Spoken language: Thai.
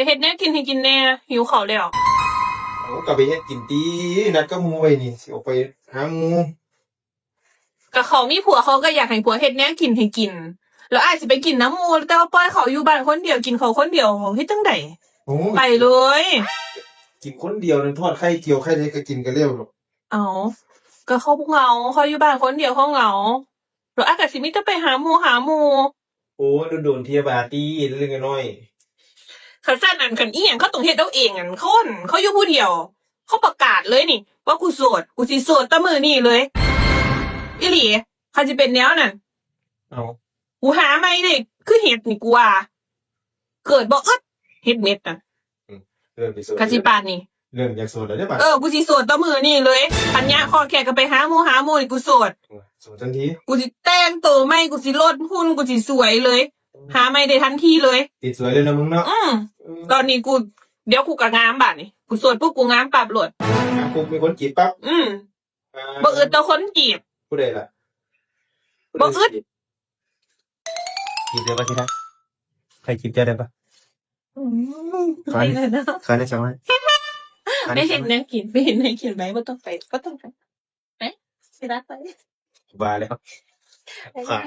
เฮ็ดแนวกินให้กินแน่หิวข้าวแล้ว เอากลับไปเฮ็ดกินตีนัดก็มูไว้นี่สิออกไปหาหมู ก็เขามีผัวเขาก็อยากให้ผัวเฮ็ดแนวกินให้กิน แล้วอาจสิไปกินน้ำหมูแต่ว่าปล่อยเขาอยู่บ้านคนเดียวกินเขาคนเดียวเฮ็ดจังได๋ โอ้ ไปเลย กินคนเดียวนึงทอดไข่เจียวไข่เล็กก็กินกันเร็วหรอก เอาก็เขาเหงาเขาอยู่บ้านคนเดียวเขาเหงาแล้วอาจก็สิมีแต่ไปหาหมู่ โอ้โดนๆเทียบาตีเรื่องน้อย คันซั่นนั่นคันอีหยังเขาต้องเฮ็ดเอาเองอันคนเขาอยู่ผู้เดียว เขาประกาศเลยนี่ ว่ากูโสดกูสิโสดแต่มื้อนี้เลยอีหลีคันสิเป็นแนวนั้น เอา กูหาไม่ได้คือเห็ดนี่กูว่าเกิดบ่อึดเห็ดเม็ดน่ะ เริ่มไปโซน กะสิปานนี่ เริ่มอยากโซนแล้วได้ป่ะ กูสิโสดต่อมือนี่เลยปัญญาคอแขกก็ไปหาหมู่นี่กูโสด โซนทันที กูสิแต่งตัวใหม่กูสิลดหุ่นกูสิสวยเลย หาไม่ได้ทันทีเลย ติดสวยเลยนะมึงเนาะ ตอนนี้กูเดี๋ยวกูก็งามบัดนี่กูโสดปุ๊บกูงามปรับโหลด ปุ๊บมีคนจีบปั๊บ บ่อึดต่อคนจีบ ผู้ใดล่ะ บ่อึด จีบได้ป่ะที่รักใครจีบเจ้าได้ป่ะ ไม่เลยนะ ขายได้ช่างไหม ไม่เห็นแนวกินไม่เห็นแนวกินไหมบ่ต้องไปเอ๊ะสิรักไป บาเลยครับขาด